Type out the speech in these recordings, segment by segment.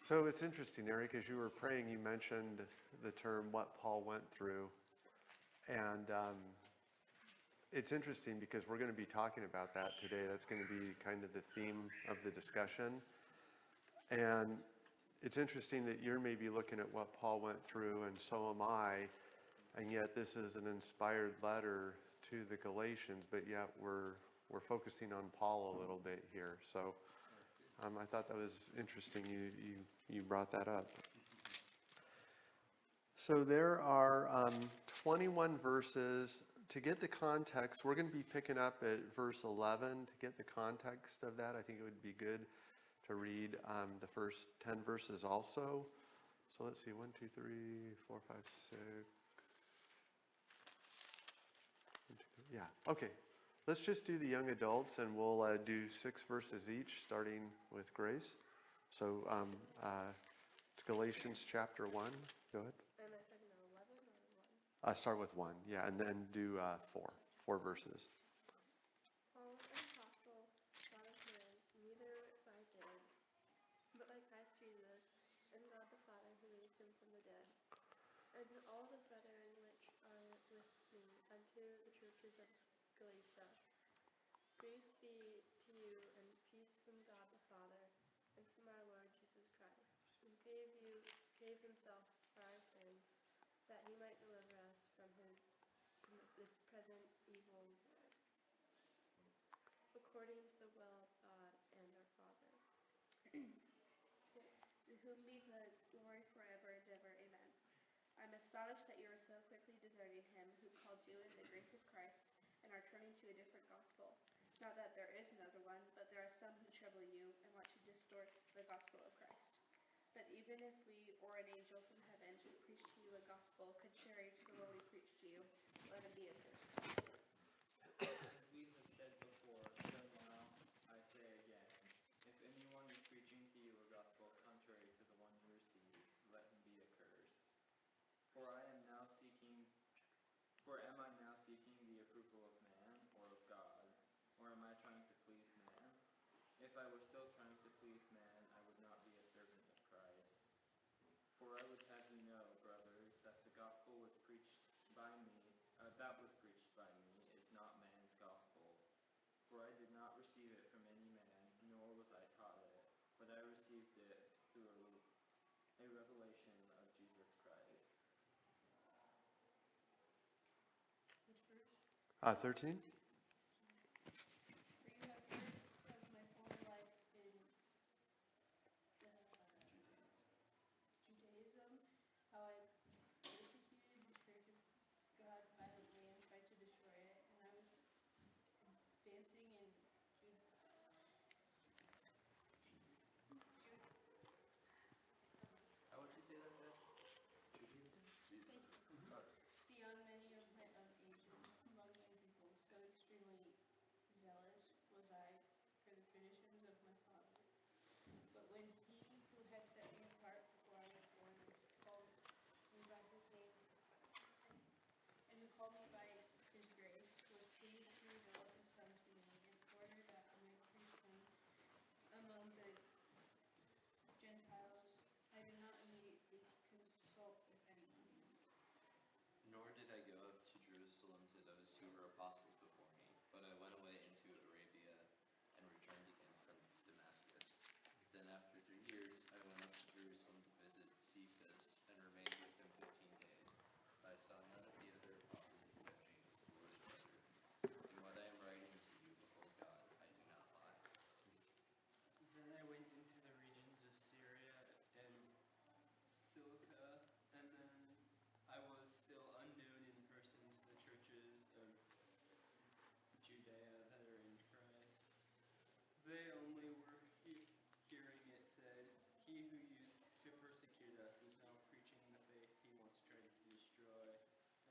So it's interesting, Eric, as you were praying, you mentioned the term what Paul went through. And it's interesting because we're going to be talking about that today. That's going to be kind of the theme of the discussion. And it's interesting that you're maybe looking at what Paul went through, and so am I. And yet this is an inspired letter to the Galatians, but yet we're focusing on Paul a little bit here. So I thought that was interesting you brought that up. So there are 21 verses. To get the context, we're going to be picking up at verse 11. To get the context of that, I think it would be good to read the first 10 verses also. So let's see, 1, 2, 3, 4, 5, 6. 1, 2, 3. Yeah, okay. Let's just do the young adults, and we'll do 6 verses each, starting with Grace. So it's Galatians chapter 1. Go ahead. Am I starting at 11 or 1? Start with 1, yeah, and then do 4 verses. Paul, an apostle, Son of Man, neither by deeds, but by Christ Jesus, and God the Father who raised him from the dead, and all the brethren which are with me unto the churches of Galatia. Grace be to you and peace from God the Father and from our Lord Jesus Christ, who gave himself for our sins, that he might deliver us from this present evil world, according to the will of God and our Father, to whom be the glory forever and ever. Amen. I'm astonished that you are so quickly deserting him who called you in the grace of Christ and are turning to a different gospel. Not that there is another one, but there are some who trouble you and want to distort the gospel of Christ. But even if we or an angel from heaven should preach to you a gospel contrary to the one we preach to you, let him be accursed. As we have said before, so now I say again, if anyone is preaching to you a gospel contrary to the one you received, let him be accursed. For am I now seeking the approval of man or of God? Or am I trying to please man? If I were still trying to please man, I would not be a servant of Christ. For I would have you know, brothers, that the gospel was preached by me, is not man's gospel. For I did not receive it from any man, nor was I taught it, but I received it through a revelation of Jesus Christ. Which verse? 13. For you have heard of my former life in Judaism, how I persecuted the church of God violently and tried to destroy it, and I was advancing in How would you say that, Dad? beyond many of my own age among young people, so extremely zealous was I for the traditions of my father. But when he who had set me apart before I was born called me by his name, and who called me by his grace, was pleased to reveal his Son to me in order that I might preach him among the Gentiles. I did not immediately consult with anyone. Nor did I go up to Jerusalem to those who were apostles before me, but I went away into Arabia and returned again from Damascus. Then after 3 years I went up to Jerusalem to visit Cephas and remained with him 15 days. But I saw none of the other apostles except James, the Lord's brother. In what I am writing to you before God, I do not lie. Then I went into the regions of Syria and Cilicia, and then I was still unknown in person to the churches of Judea that are in Christ. They only were hearing it said, he who used to persecute us is now preaching the faith he once tried to destroy,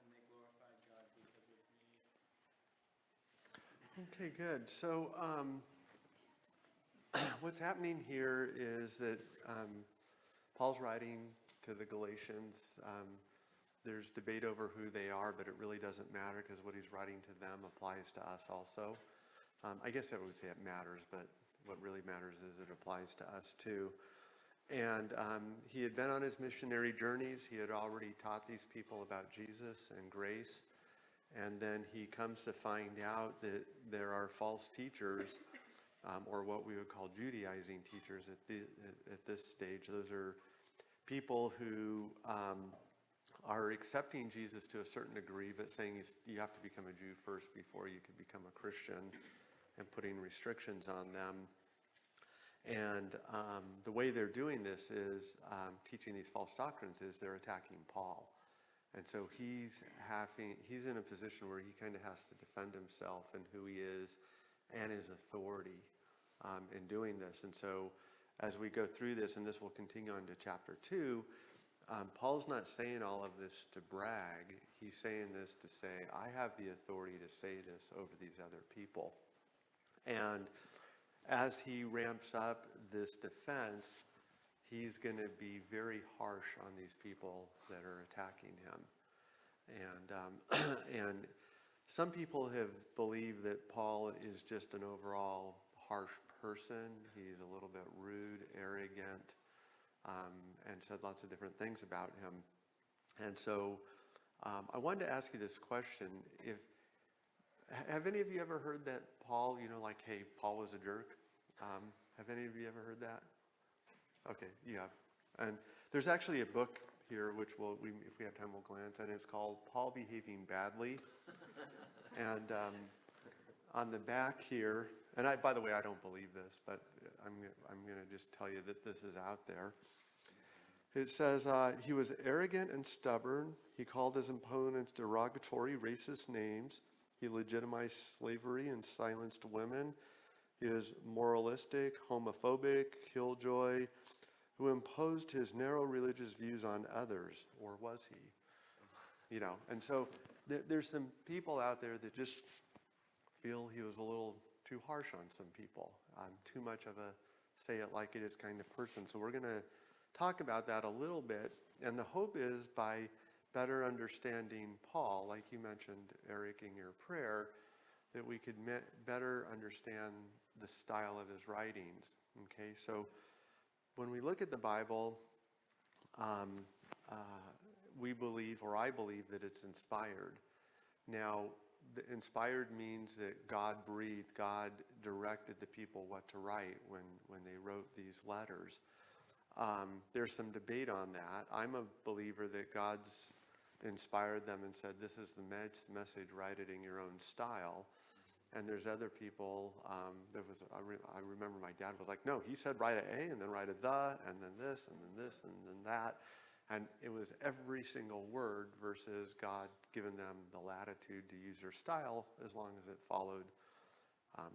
and they glorified God because of me. Okay, good. So what's happening here is that Paul's writing to the Galatians. There's debate over who they are, but it really doesn't matter because what he's writing to them applies to us also. I guess I would say it matters, but what really matters is it applies to us too. And he had been on his missionary journeys. He had already taught these people about Jesus and grace. And then he comes to find out that there are false teachers, or what we would call Judaizing teachers at this stage. Those are people who are accepting Jesus to a certain degree, but saying you have to become a Jew first before you could become a Christian, and putting restrictions on them. And the way they're doing this is teaching these false doctrines is they're attacking Paul. And so he's in a position where he kind of has to defend himself and who he is and his authority in doing this. And so as we go through this, and this will continue on to chapter 2, Paul's not saying all of this to brag. He's saying this to say, I have the authority to say this over these other people. And as he ramps up this defense, he's going to be very harsh on these people that are attacking him. And some people have believed that Paul is just an overall harsh person. He's a little bit rude, arrogant, and said lots of different things about him. And so I wanted to ask you this question. Have any of you ever heard that Paul, like, hey, Paul was a jerk? Have any of you ever heard that? Okay, you have. And there's actually a book here, which if we have time, we'll glance at it. It's called Paul Behaving Badly. And on the back here, and by the way, I don't believe this, but I'm going to just tell you that this is out there. It says, he was arrogant and stubborn. He called his opponents derogatory, racist names. He legitimized slavery and silenced women. He is moralistic, homophobic, killjoy, who imposed his narrow religious views on others, or was he? And so there's some people out there that just feel he was a little too harsh on some people, too much of a say it like it is kind of person. So we're going to talk about that a little bit, and the hope is by better understanding Paul, like you mentioned, Eric, in your prayer, that we could better understand the style of his writings. Okay, so when we look at the Bible, we believe, or I believe, that it's inspired. Now, the inspired means that God breathed, God directed the people what to write when they wrote these letters. There's some debate on that. I'm a believer that God's inspired them and said, this is the message, write it in your own style. And there's other people, I remember my dad was like, no, he said write a and then write a the, and then this, and then this, and then that. And it was every single word versus God giving them the latitude to use their style as long as it followed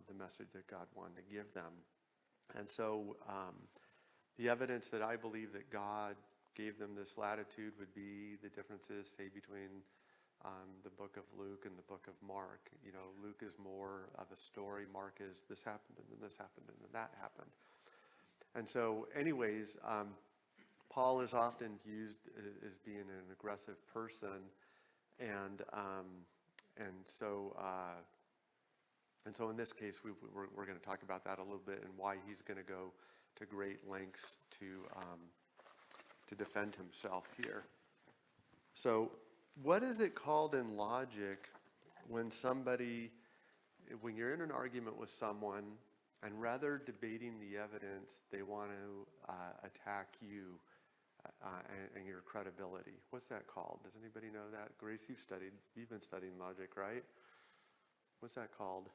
the message that God wanted to give them. And so the evidence that I believe that God gave them this latitude would be the differences, say, between the book of Luke and the book of Mark. Luke is more of a story. Mark is this happened, and then this happened, and then that happened. And so anyways, Paul is often used as being an aggressive person, and so in this case, we're going to talk about that a little bit and why he's going to go to great lengths to defend himself here. So, what is it called in logic when you're in an argument with someone, and rather debating the evidence, they want to attack you and your credibility? What's that called? Does anybody know that? Grace, you've been studying logic, right? What's that called?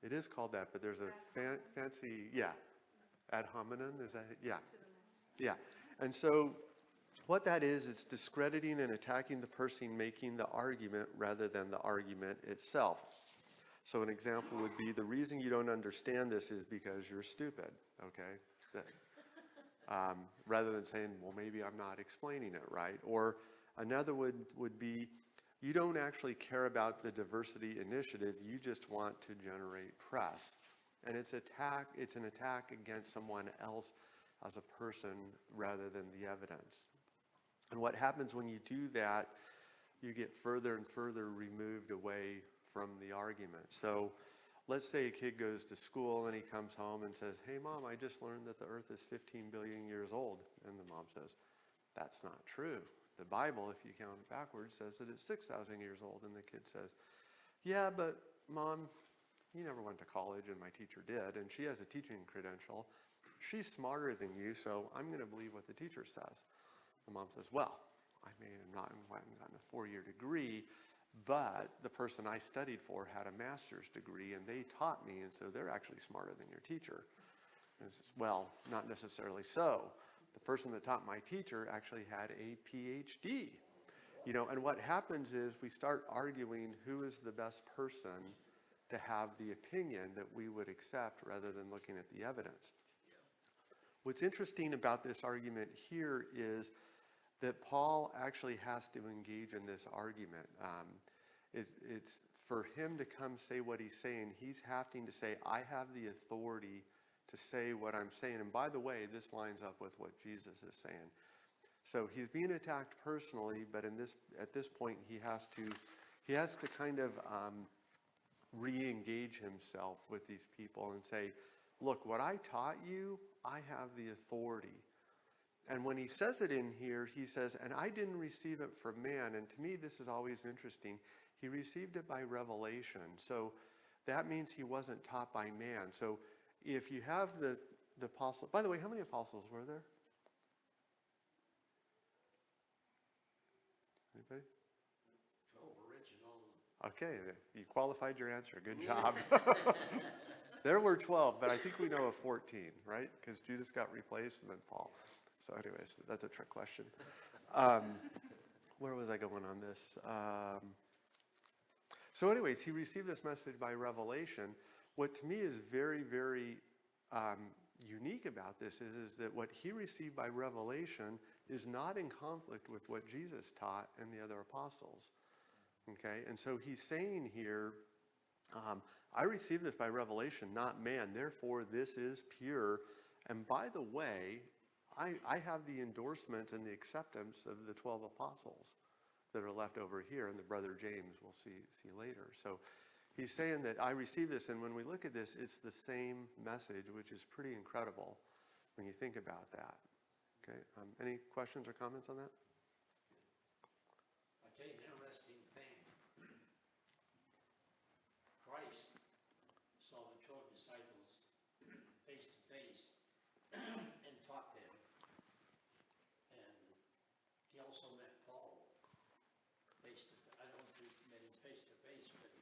It is called that, but there's a fancy, ad hominem, is that it? Yeah. And so what that is, it's discrediting and attacking the person making the argument rather than the argument itself. So an example would be, the reason you don't understand this is because you're stupid, okay? Rather than saying, well, maybe I'm not explaining it right. Or another would be, you don't actually care about the diversity initiative, you just want to generate press. And it's an attack against someone else as a person rather than the evidence. And what happens when you do that, you get further and further removed away from the argument. So let's say a kid goes to school and he comes home and says, hey mom, I just learned that the earth is 15 billion years old. And the mom says, that's not true. The Bible, if you count it backwards, says that it's 6,000 years old. And the kid says, yeah, but mom, you never went to college and my teacher did, and she has a teaching credential. She's smarter than you, so I'm going to believe what the teacher says. The mom says, well, I may have not gotten a 4-year degree, but the person I studied for had a master's degree, and they taught me, and so they're actually smarter than your teacher. And it says, well, not necessarily so. The person that taught my teacher actually had a PhD. You know, and what happens is we start arguing who is the best person to have the opinion that we would accept rather than looking at the evidence. What's interesting about this argument here is that Paul actually has to engage in this argument. It's for him to come say what he's saying, he's having to say, I have the authority to say what I'm saying. And by the way, this lines up with what Jesus is saying. So he's being attacked personally, but at this point he has to kind of re-engage himself with these people and say, look, what I taught you, I have the authority. And when he says it in here, he says, and I didn't receive it from man. And to me, this is always interesting. He received it by revelation. So that means he wasn't taught by man. So if you have the apostle, by the way, how many apostles were there? Anybody? 12 original. Okay, you qualified your answer. Good job. There were 12, but I think we know of 14, right? Because Judas got replaced and then Paul. So anyways, that's a trick question. Where was I going on this? So anyways, he received this message by revelation. What to me is very, very unique about this is that what he received by revelation is not in conflict with what Jesus taught and the other apostles. Okay, and so he's saying here, I received this by revelation, not man. Therefore, this is pure. And by the way, I have the endorsements and the acceptance of the 12 apostles that are left over here, and the brother James we'll see later. So he's saying that I received this, and when we look at this, it's the same message, which is pretty incredible when you think about that. Okay, any questions or comments on that? I'll tell you an interesting thing. Christ saw the 12 disciples face to face and taught them. And he also met Paul face to face. I don't know if he met him face to face, but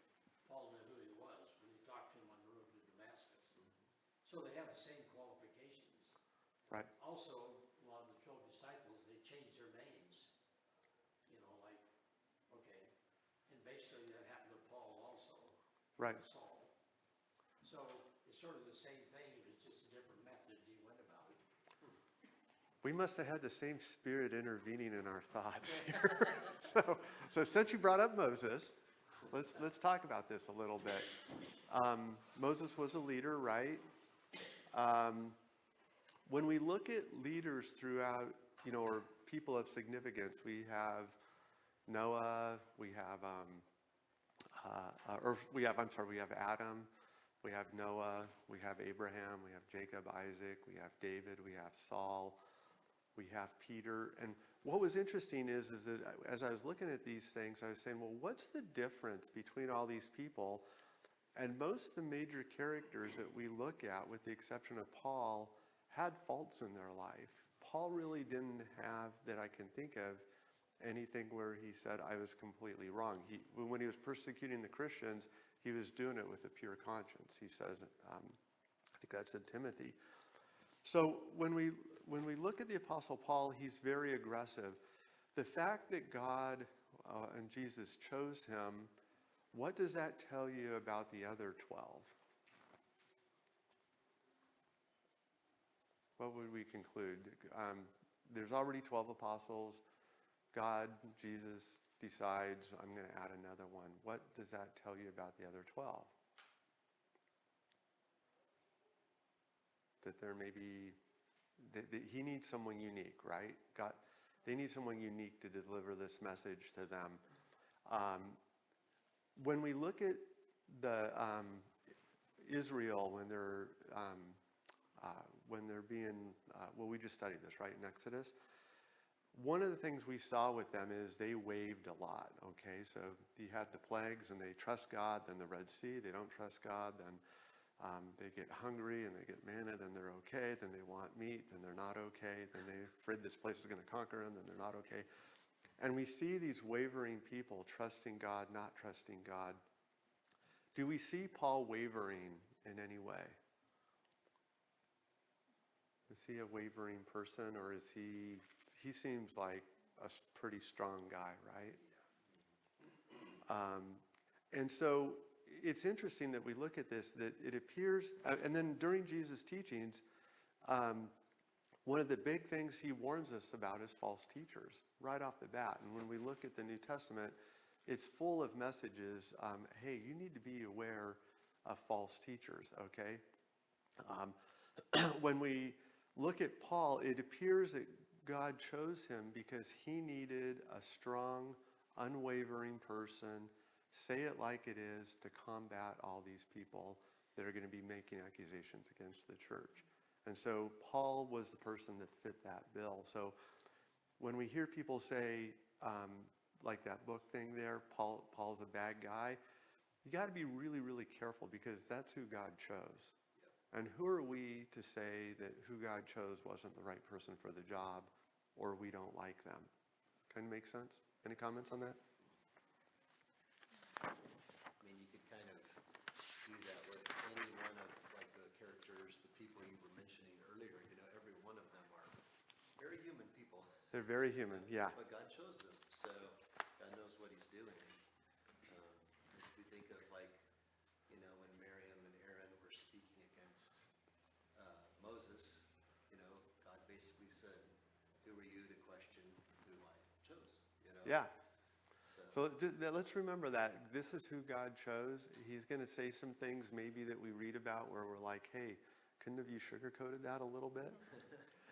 Paul knew who he was when he talked to him on the road to Damascus. So they have the same qualifications. Right. Also, a lot of the 12 disciples, they changed their names. You know, like, okay. And basically that happened to Paul also. Right. Saul. So it's sort of the same thing, it was just a different method he went about it. We must have had the same spirit intervening in our thoughts here. So since you brought up Moses, let's talk about this a little bit. Moses was a leader, right? When we look at leaders throughout, or people of significance, we have Noah, we have Adam, we have Noah, we have Abraham, we have Jacob, Isaac, we have David, we have Saul, we have Peter. And what was interesting is that as I was looking at these things, I was saying, well, what's the difference between all these people? And most of the major characters that we look at, with the exception of Paul, had faults in their life. Paul really didn't have, that I can think of, anything where he said, I was completely wrong. When he was persecuting the Christians, he was doing it with a pure conscience. He says, I think that's in Timothy. So when we look at the Apostle Paul, he's very aggressive. The fact that God and Jesus chose him, what does that tell you about the other 12? What would we conclude? There's already 12 apostles. God, Jesus, decides, I'm going to add another one. What does that tell you about the other 12? That there may be, that he needs someone unique, right? God, they need someone unique to deliver this message to them. When we look at Israel when they're being, well, we just studied this, right, in Exodus. One of the things we saw with them is they waved a lot, okay? So you had the plagues and they trust God, then the Red Sea, they don't trust God, then they get hungry and they get manna, then they're okay, then they want meat, then they're not okay, then they're afraid this place is going to conquer them, then they're not okay. And we see these wavering people trusting God, not trusting God. Do we see Paul wavering in any way? Is he a wavering person, or is he seems like a pretty strong guy, right? And so it's interesting that we look at this, that it appears, and then during Jesus' teachings, one of the big things he warns us about is false teachers right off the bat. And when we look at the New Testament, it's full of messages. Hey, you need to be aware of false teachers, okay? When we look at Paul, it appears that God chose him because he needed a strong, unwavering person, say it like it is, to combat all these people that are going to be making accusations against the church. And so Paul was the person that fit that bill. So when we hear people say, like that book thing there, Paul's a bad guy, you got to be really, really careful, because that's who God chose. And who are we to say that who God chose wasn't the right person for the job, or we don't like them? Kind of make sense? Any comments on that? I mean, you could kind of do that with any one of, like, the characters, the people you were mentioning earlier. You know, every one of them are very human people. They're very human, yeah. But God chose them, so God knows what he's doing. If you think of, like, you know, when Miriam and Aaron were speaking against Moses, you know, God basically said, who are you to question who I chose, you know? Yeah. So let's remember that. This is who God chose. He's going to say some things maybe that we read about where we're like, hey, couldn't have you sugarcoated that a little bit?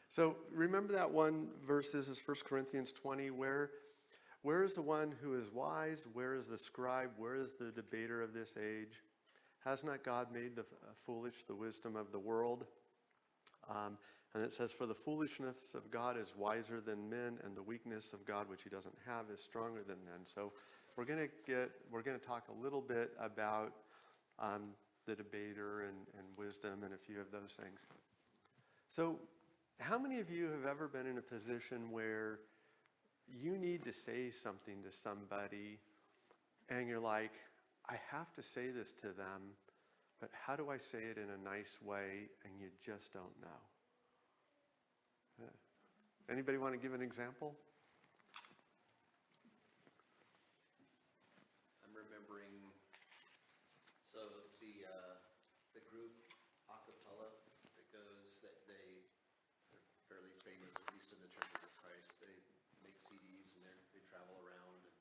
So remember that one verse, this is 1 Corinthians 20, where is the one who is wise? Where is the scribe? Where is the debater of this age? Has not God made the foolish the wisdom of the world? And it says, for the foolishness of God is wiser than men, and the weakness of God, which he doesn't have, is stronger than men. So we're going to talk a little bit about the debater and wisdom and a few of those things. So how many of you have ever been in a position where you need to say something to somebody and you're like, I have to say this to them, but how do I say it in a nice way, and you just don't know? Anybody want to give an example? I'm remembering, so the group Acapella that goes, they're fairly famous, at least in the Churches of Christ. They make CDs and they travel around, and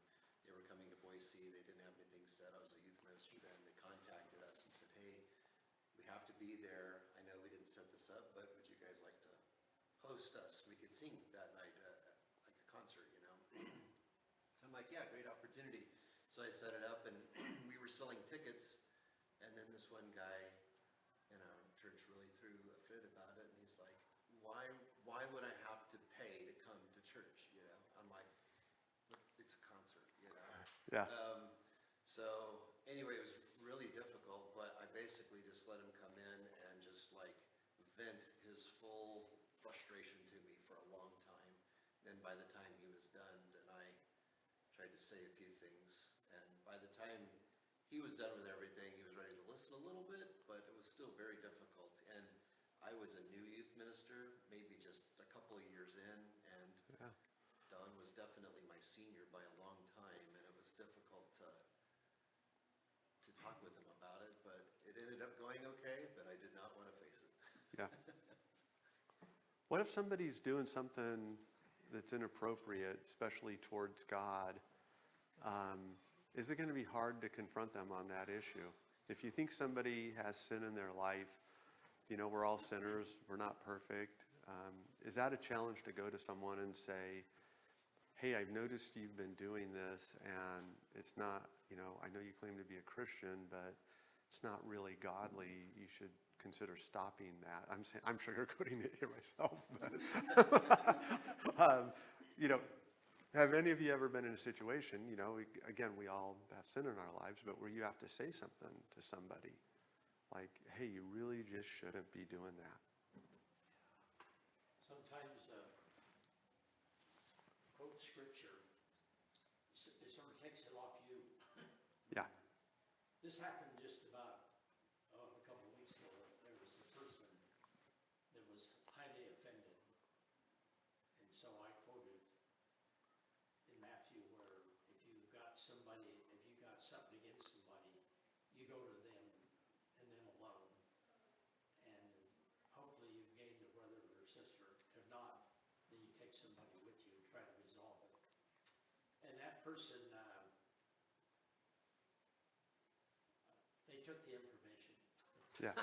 they were coming to Boise. They didn't have anything set. I was a youth minister then. They contacted us and said, hey, we have to be there. I know we didn't set this up, but would you guys like to host us? We could sing that night, like a concert, you know? So I'm like, yeah, great opportunity. So I set it up, and we were selling tickets, and then this one guy in our church really threw a fit about it, and he's like, why would I have to pay to come to church, you know? I'm like, it's a concert, you know? Yeah. So anyway, it was really difficult, but I basically just let him come in and just like vent his full frustration to me for a long time. Then by the time he was done, and I tried to say a few things, and by the time he was done with everything, he was ready to listen a little bit, but it was still very difficult. And I was a new youth minister, maybe just a couple of years in, and Yeah. Don was definitely my senior by a long time, and it was difficult to talk with him about it, but it ended up going okay, but I did not want to face it. Yeah. What if somebody's doing something that's inappropriate, especially towards God? Is it going to be hard to confront them on that issue? If you think somebody has sin in their life, you know, we're all sinners, we're not perfect. Is that a challenge to go to someone and say, hey, I've noticed you've been doing this, and it's not, you know, I know you claim to be a Christian, but it's not really godly, you should consider stopping that. I'm sugarcoating it here myself, but you know, have any of you ever been in a situation, you know, again, we all have sin in our lives, but where you have to say something to somebody, like, hey, you really just shouldn't be doing that. Sometimes quote scripture, it sort of takes it off you. Yeah. This happened just about a couple of weeks ago. There was a person that was highly offended. And so I quoted in Matthew where if you've got something against somebody, you go to them and them alone. And hopefully you've gained a brother or sister. If not, then you take somebody with you and try to resolve it. And that person, they took the information. Yeah.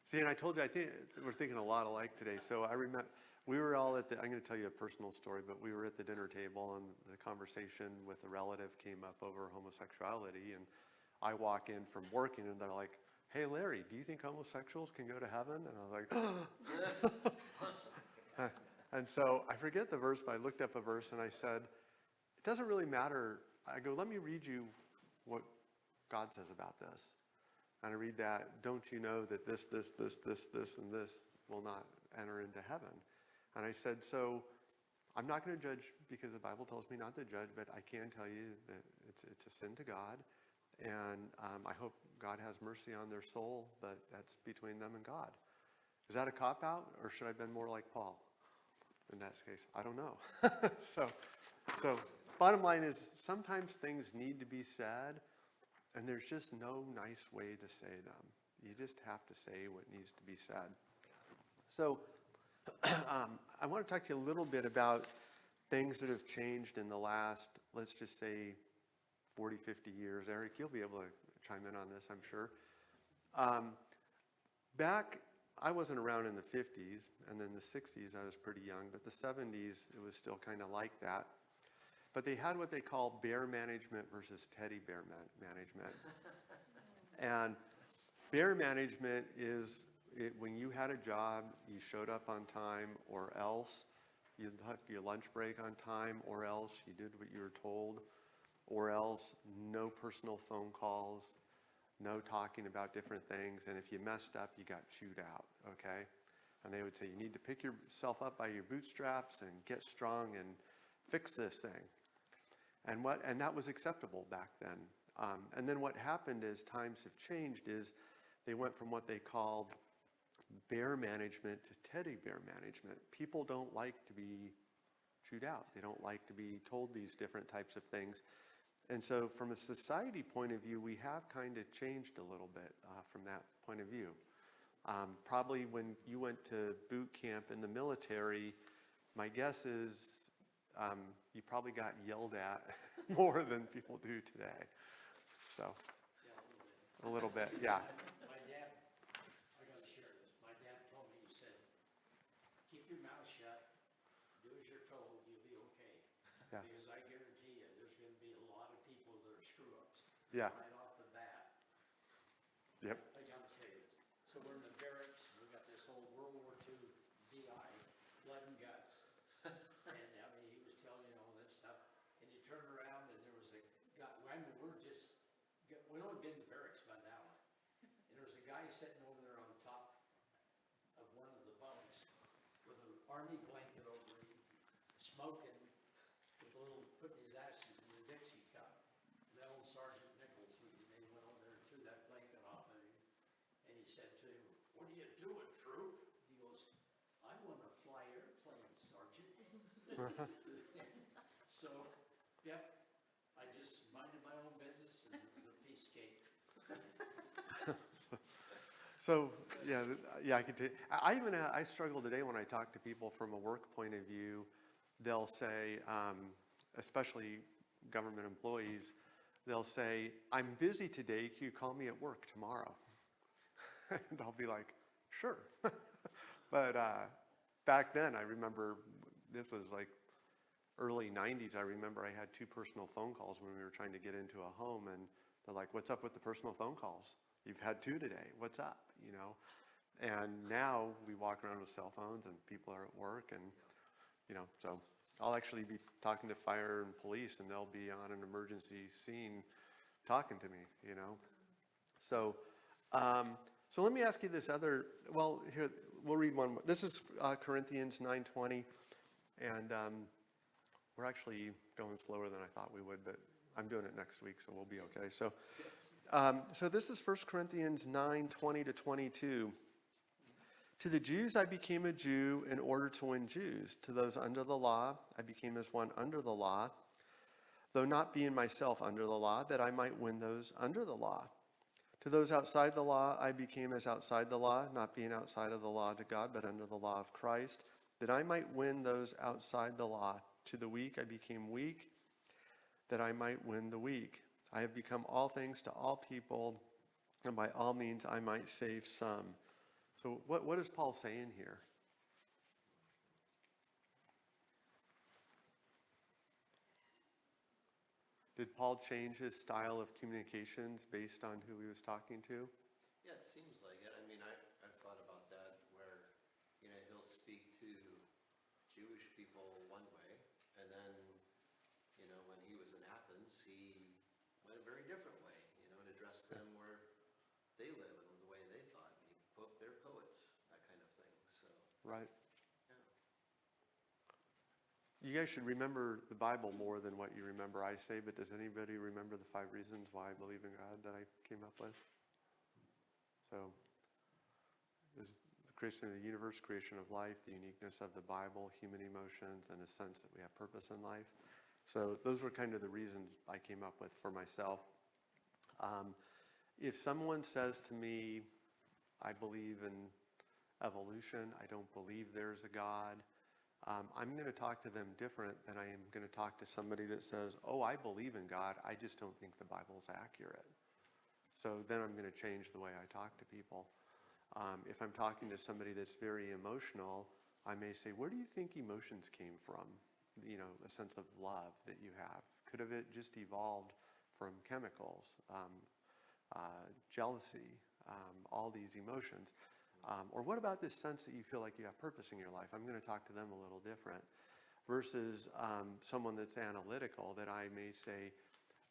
See, and I told you, I think we're thinking a lot alike today. So I remember we were all at I'm going to tell you a personal story, but we were at the dinner table and the conversation with a relative came up over homosexuality. And I walk in from working and they're like, hey, Larry, do you think homosexuals can go to heaven? And I was like, and so I forget the verse, but I looked up a verse and I said, it doesn't really matter. I go, let me read you what God says about this. And I read that, don't you know that this, and this will not enter into heaven? And I said, so I'm not going to judge because the Bible tells me not to judge, but I can tell you that it's a sin to God. And I hope God has mercy on their soul, but that's between them and God. Is that a cop-out, or should I have been more like Paul in that case? I don't know. So bottom line is sometimes things need to be said, and there's just no nice way to say them. You just have to say what needs to be said. So I want to talk to you a little bit about things that have changed in the last, let's just say, 40, 50 years. Eric, you'll be able to chime in on this, I'm sure. I wasn't around in the 50s, and then the 60s I was pretty young, but the 70s it was still kind of like that. But they had what they call bear management versus teddy bear management. And bear management is when you had a job, you showed up on time, or else you took your lunch break on time, or else you did what you were told, or else no personal phone calls, no talking about different things, and if you messed up, you got chewed out, okay? And they would say, you need to pick yourself up by your bootstraps and get strong and fix this thing. And that was acceptable back then. And then what happened is times have changed is they went from what they called bear management to teddy bear management. People don't like to be chewed out. They don't like to be told these different types of things. And so from a society point of view, we have kind of changed a little bit from that point of view. Probably when you went to boot camp in the military, my guess is you probably got yelled at more than people do today. So, Yeah, a little bit, yeah. My dad, I got to share this. My dad told me, he said, keep your mouth shut, do as you're told, you'll be okay. Yeah. Because I guarantee you, there's going to be a lot of people that are screw-ups. Yeah. Right off the bat. Yep. I got to tell you. So we're in the barracks, we got this whole World War II DI, blood and guts. And I mean, he was telling you all this stuff. And you turn around and there was a guy, I mean, we'd only been in the barracks about an hour. And there was a guy sitting over there on top of one of the bunks with an army blanket over him, smoking, with putting his ashes in a Dixie cup. That old Sergeant Nichols, they went over there and threw that blanket off of him. And he said to him, what are you doing, troop? He goes, I want to fly airplanes, Sergeant. So, yep, I just minded my own business and it was a piece of cake. So, yeah, I could take, I struggle today when I talk to people from a work point of view. They'll say, especially government employees, they'll say, I'm busy today, can you call me at work tomorrow? And I'll be like, sure. But back then, I remember, this was like early 90s, I remember I had 2 personal phone calls when we were trying to get into a home, and They're like, what's up with the personal phone calls? You've had 2 today. What's up? And now we walk around with cell phones and people are at work and, so I'll actually be talking to fire and police and they'll be on an emergency scene talking to me, So, so let me ask you this other, well, here, we'll read one more. This is Corinthians 9:20, and we're actually going slower than I thought we would, but I'm doing it next week, so we'll be okay. So, so this is 1 Corinthians 9:20-22. To the Jews I became a Jew in order to win Jews. To those under the law I became as one under the law, though not being myself under the law, that I might win those under the law. To those outside the law I became as outside the law, not being outside of the law to God, but under the law of Christ, that I might win those outside the law. To the weak I became weak, that I might win the weak. I have become all things to all people, and by all means I might save some. So what is Paul saying here? Did Paul change his style of communications based on who he was talking to? Yeah, it seems like it. I mean, I've thought about that where, he'll speak to Jewish people one way, and then, when he was in Athens, he went a very different way, and addressed them where they live and the way they thought. They're poets, that kind of thing, so, Right. yeah. You guys should remember the Bible more than what you remember I say, but does anybody remember the 5 reasons why I believe in God that I came up with? So, is the creation of the universe, creation of life, the uniqueness of the Bible, human emotions, and a sense that we have purpose in life. So those were kind of the reasons I came up with for myself. If someone says to me, I believe in evolution, I don't believe there's a God, I'm going to talk to them different than I am going to talk to somebody that says, oh, I believe in God, I just don't think the Bible's accurate. So then I'm going to change the way I talk to people. If I'm talking to somebody that's very emotional, I may say, where do you think emotions came from? A sense of love that you have. Could have it just evolved from chemicals, jealousy, all these emotions? Or what about this sense that you feel like you have purpose in your life? I'm going to talk to them a little different. Versus someone that's analytical that I may say,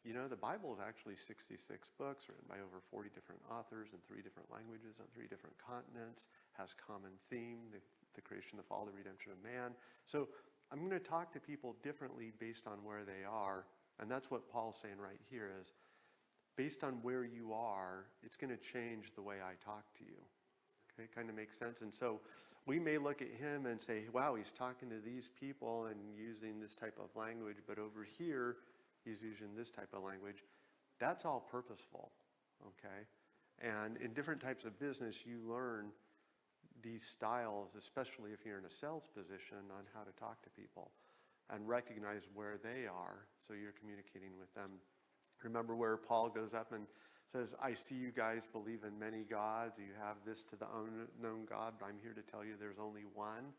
the Bible is actually 66 books written by over 40 different authors in 3 different languages on 3 different continents, has common theme, the creation, the fall, the redemption of man. So I'm going to talk to people differently based on where they are. And that's what Paul's saying right here is, based on where you are, it's going to change the way I talk to you. Okay, kind of makes sense. And so we may look at him and say, wow, he's talking to these people and using this type of language, but over here, he's using this type of language. That's all purposeful, okay? And in different types of business, you learn these styles, especially if you're in a sales position, on how to talk to people and recognize where they are so you're communicating with them. Remember where Paul goes up and says, I see you guys believe in many gods. You have this to the unknown God, but I'm here to tell you there's only one.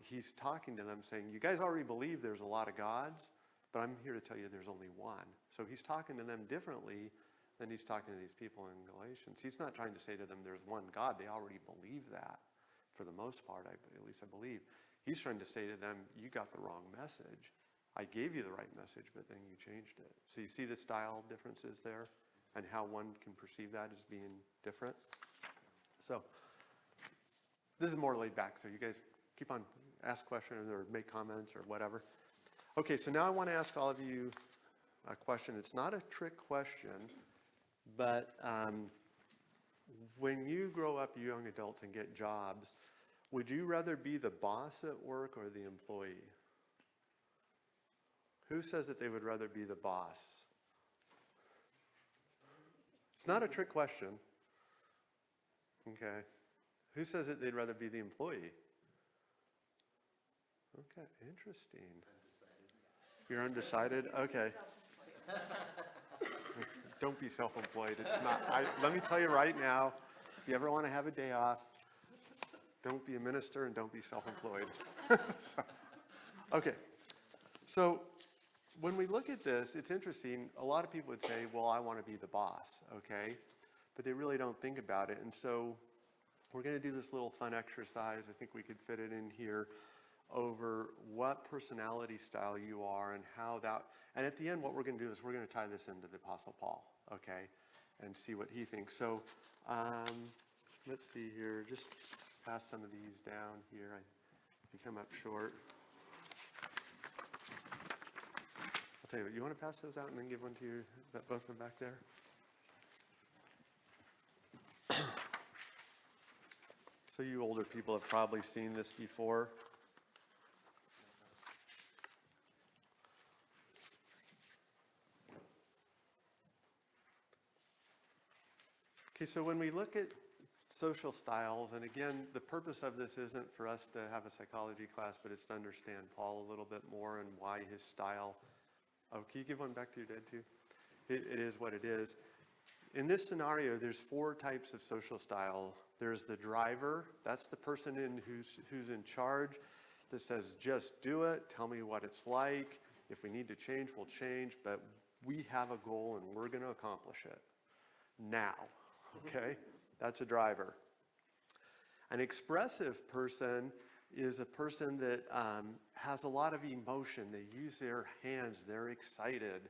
He's talking to them saying, you guys already believe there's a lot of gods, but I'm here to tell you there's only one. So he's talking to them differently than he's talking to these people in Galatians. He's not trying to say to them there's one God. They already believe that for the most part, at least I believe. He's trying to say to them, you got the wrong message. I gave you the right message, but then you changed it. So you see the style differences there and how one can perceive that as being different. So this is more laid back, so you guys keep on, ask questions or make comments or whatever. Okay, so now I want to ask all of you a question. It's not a trick question, but when you grow up, you young adults, and get jobs, would you rather be the boss at work or the employee? Who says that they would rather be the boss? It's not a trick question. Okay. Who says that they'd rather be the employee? Okay, interesting. You're undecided? Okay. Don't be self-employed. It's not. Let me tell you right now, if you ever want to have a day off, don't be a minister and don't be self-employed. Okay. So when we look at this, it's interesting. A lot of people would say, well, I want to be the boss, okay? But they really don't think about it. And so we're going to do this little fun exercise. I think we could fit it in here over what personality style you are and how that, and at the end what we're going to do is we're going to tie this into the Apostle Paul, okay, and see what he thinks. So let's see here, just pass some of these down here. You come up short. I'll tell you what, you want to pass those out and then give one to your, both of them back there? So you older people have probably seen this before. Okay, so when we look at social styles, and again, the purpose of this isn't for us to have a psychology class, but it's to understand Paul a little bit more and why his style. Oh, can you give one back to your dad too? It is what it is. In this scenario, there's 4 types of social style. There's the driver. That's the person who's in charge that says, just do it. Tell me what it's like. If we need to change, we'll change. But we have a goal and we're going to accomplish it now. Okay? That's a driver. An expressive person is a person that has a lot of emotion. They use their hands. They're excited.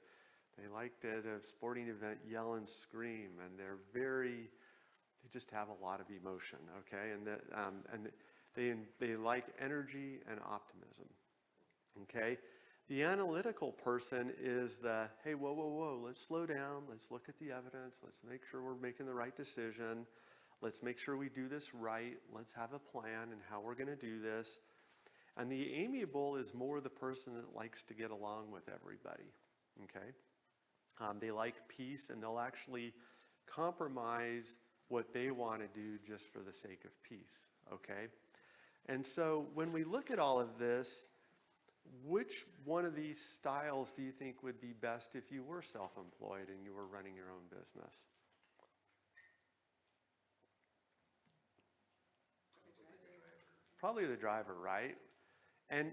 They like to, at a sporting event, yell and scream. And they just have a lot of emotion, okay? And they like energy and optimism, okay? The analytical person is the, hey, whoa, whoa, whoa, let's slow down. Let's look at the evidence. Let's make sure we're making the right decision. Let's make sure we do this right. Let's have a plan and how we're going to do this. And the amiable is more the person that likes to get along with everybody, okay? They like peace, and they'll actually compromise what they want to do just for the sake of peace, okay? And so when we look at all of this, which one of these styles do you think would be best if you were self-employed and you were running your own business? Probably the driver, right? And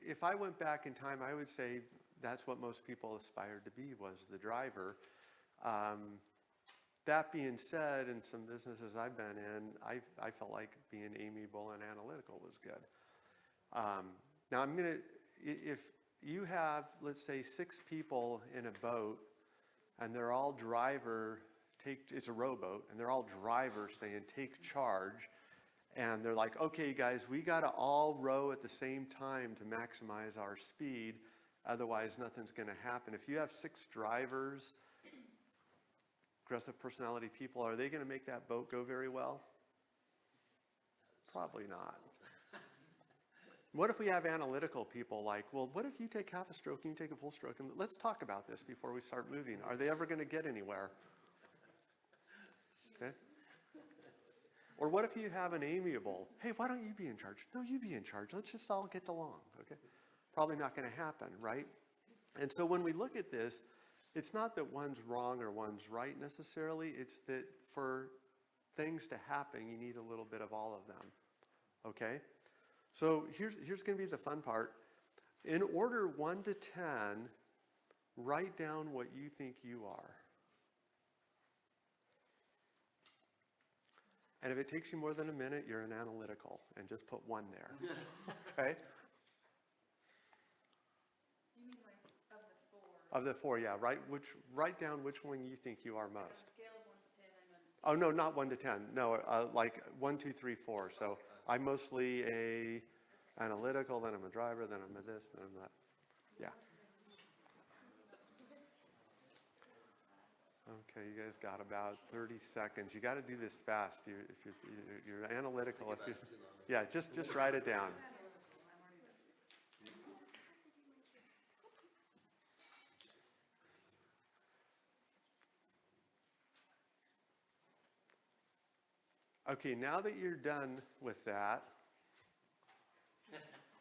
if I went back in time, I would say that's what most people aspired to be, was the driver. That being said, in some businesses I've been in, I felt like being amiable and analytical was good. Now if you have, let's say, 6 people in a boat, and they're all it's a rowboat, and they're all drivers saying, take charge, and they're like, okay, guys, we got to all row at the same time to maximize our speed, otherwise nothing's going to happen. If you have 6 drivers, aggressive personality people, are they going to make that boat go very well? Probably not. What if we have analytical people like, well, what if you take half a stroke and you take a full stroke, and let's talk about this before we start moving. Are they ever going to get anywhere? Okay. Or what if you have an amiable, hey, why don't you be in charge? No, you be in charge. Let's just all get along, okay? Probably not going to happen, right? And so when we look at this, it's not that one's wrong or one's right necessarily. It's that for things to happen, you need a little bit of all of them, okay? So here's going to be the fun part. In order 1 to 10, write down what you think you are. And if it takes you more than a minute, you're an analytical, and just put 1 there, okay? You mean like of the 4? Of the 4, yeah. Write down which one you think you are On a most. scale of 1 to 10, I'm on. Oh, no, not 1 to 10. No, like 1, 2, 3, 4. So I'm mostly a analytical, then I'm a driver, then I'm a this, then I'm that. Yeah. Okay, you guys got about 30 seconds. You got to do this fast. If you're analytical, yeah, just write it down. Okay, now that you're done with that,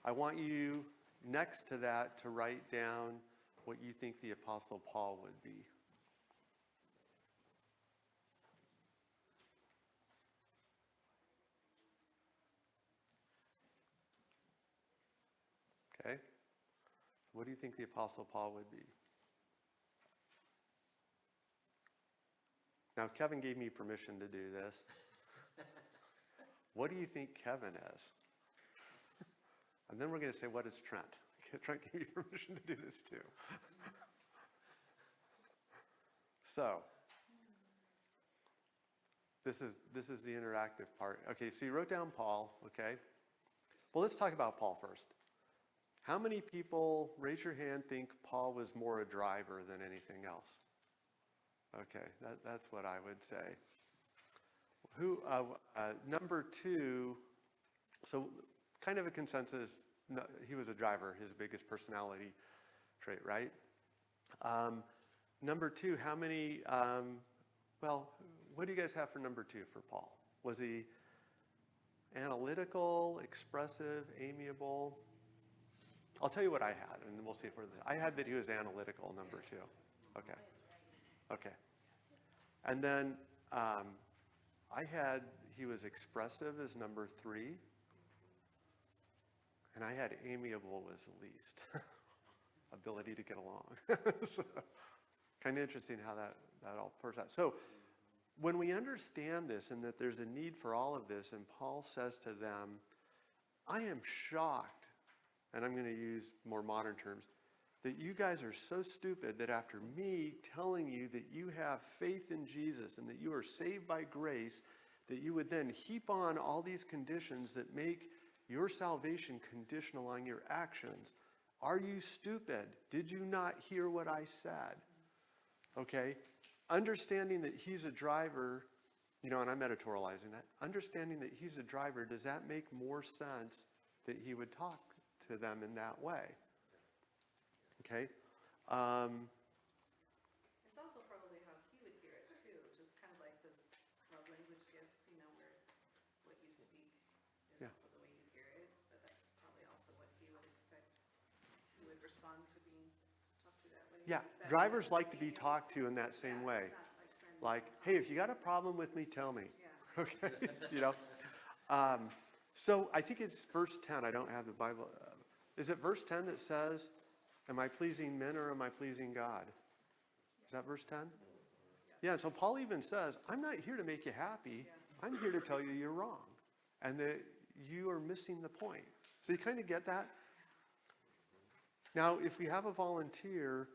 I want you next to that to write down what you think the Apostle Paul would be. Okay? What do you think the Apostle Paul would be? Now, Kevin gave me permission to do this. What do you think Kevin is? And then we're going to say, what is Trent? Trent gave me permission to do this too. So, this is the interactive part. Okay, so you wrote down Paul, okay? Well, let's talk about Paul first. How many people, raise your hand, think Paul was more a driver than anything else? Okay, that's what I would say. Number two, so kind of a consensus, no, he was a driver, his biggest personality trait, right? Number two, how many, what do you guys have for number two for Paul? Was he analytical, expressive, amiable? I'll tell you what I had, and then we'll see if we're I had that he was analytical, number two. Okay. Okay. And then I had he was expressive as number three. And I had amiable was the least. Ability to get along. So, kind of interesting how that all pours out. So when we understand this and that there's a need for all of this, and Paul says to them, I am shocked, and I'm going to use more modern terms, that you guys are so stupid that after me telling you that you have faith in Jesus and that you are saved by grace, that you would then heap on all these conditions that make your salvation conditional on your actions. Are you stupid? Did you not hear what I said? Okay? Understanding that he's a driver, and I'm editorializing that. Understanding that he's a driver, does that make more sense that he would talk to them in that way? Okay? It's also probably how he would hear it too, just kind of like those love language gifts, where what you speak is also the way you hear it, but that's probably also what he would expect. He would respond to being talked to that way. Yeah, drivers like to be talked to in that same way. Like, hey, if you got a problem with me, tell me. Yeah. Okay? So I think it's verse 10. I don't have the Bible. Is it verse 10 that says, am I pleasing men or am I pleasing God? Is that verse 10? Yeah, so Paul even says, I'm not here to make you happy. I'm here to tell you you're wrong and that you are missing the point. So you kind of get that? Now, if we have a volunteer,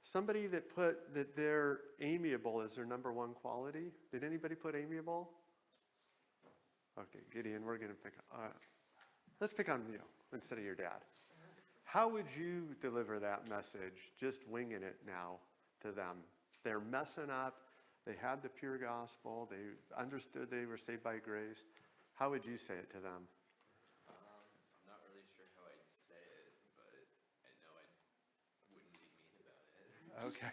somebody that put that they're amiable as their number one quality. Did anybody put amiable? Okay, Gideon, we're going to let's pick on you instead of your dad. How would you deliver that message, just winging it now, to them? They're messing up. They had the pure gospel. They understood they were saved by grace. How would you say it to them? I'm not really sure how I'd say it, but I know I wouldn't be mean about it. Okay.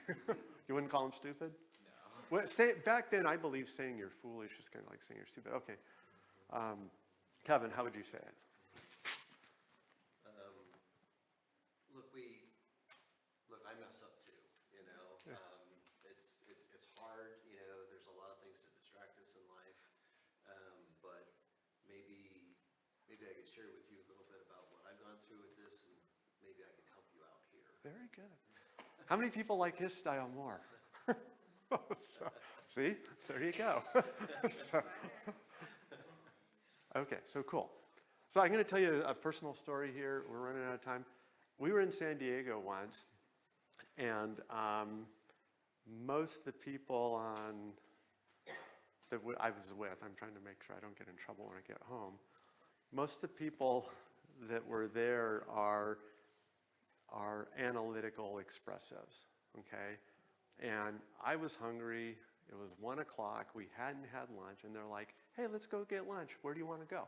You wouldn't call them stupid? No. Well, back then, I believe saying you're foolish is kind of like saying you're stupid. Okay. Kevin, how would you say it? Look, I mess up too, Yeah. It's hard, there's a lot of things to distract us in life. But maybe I could share with you a little bit about what I've gone through with this, and maybe I can help you out here. Very good. How many people like his style more? See? There you go. Okay, so cool. So I'm going to tell you a personal story here. We're running out of time. We were in San Diego once, and most of the people that I was with, I'm trying to make sure I don't get in trouble when I get home. Most of the people that were there are analytical expressives, okay? And I was hungry. It was 1 o'clock. We hadn't had lunch, and they're like, hey, let's go get lunch. Where do you want to go?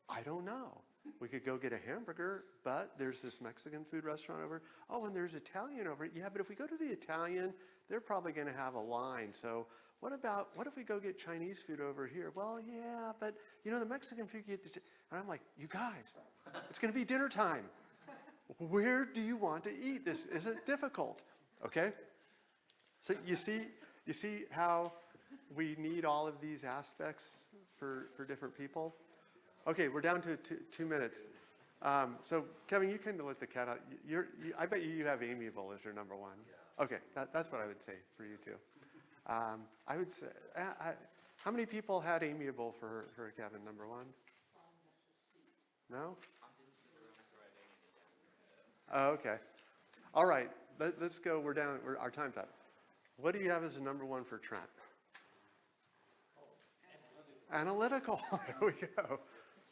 I don't know. We could go get a hamburger, but there's this Mexican food restaurant over. Oh, and there's Italian over. Yeah, but if we go to the Italian, they're probably going to have a line. So what if we go get Chinese food over here? Well, yeah, but the Mexican food, you get and I'm like, you guys, it's going to be dinner time. Where do you want to eat? This isn't difficult, okay? So you see how we need all of these aspects for different people? Okay, we're down to 2 minutes. So Kevin, you kind of let the cat out. I bet you have amiable as your number one. Yeah. Okay, that's what I would say for you too. I would say, how many people had amiable for Kevin, number one? No? Oh, okay. All right, let's go, we're down, our time's up. What do you have as a number one for Trent? Analytical, there we go.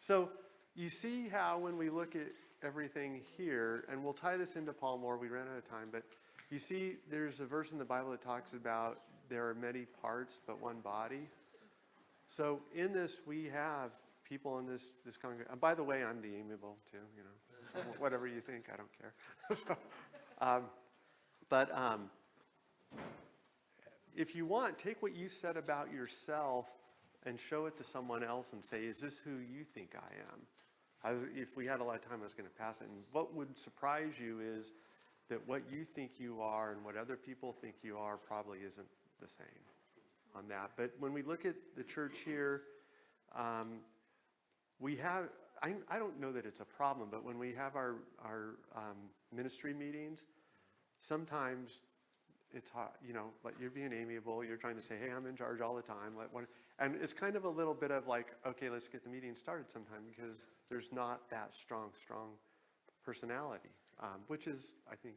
So you see how when we look at everything here, and we'll tie this into Paul more, we ran out of time, but you see there's a verse in the Bible that talks about there are many parts but one body. So in this, we have people in this congregation. And by the way, I'm the amiable too, you know, whatever you think, I don't care. So, if you want, take what you said about yourself and show it to someone else and say, is this who you think I am? If we had a lot of time, I was going to pass it. And what would surprise you is that what you think you are and what other people think you are probably isn't the same on that. But when we look at the church here, we have, I don't know that it's a problem, but when we have our ministry meetings, sometimes it's hard, you know, like you're being amiable, you're trying to say, hey, I'm in charge all the time. And it's kind of a little bit of like, okay, let's get the meeting started sometime, because there's not that strong personality, which is, I think,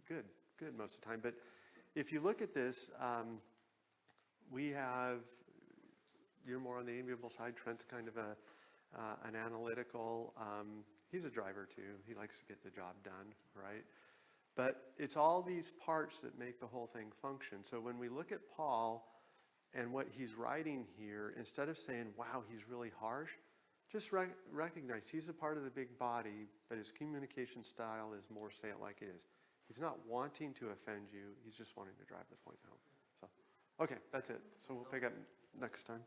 good most of the time. But if you look at this, we have, you're more on the amiable side. Trent's kind of an analytical, he's a driver too. He likes to get the job done, right? But it's all these parts that make the whole thing function. So when we look at Paul and what he's writing here, instead of saying, wow, he's really harsh, just recognize he's a part of the big body, but his communication style is more say it like it is. He's not wanting to offend you. He's just wanting to drive the point home. So, okay, that's it. So we'll pick up next time.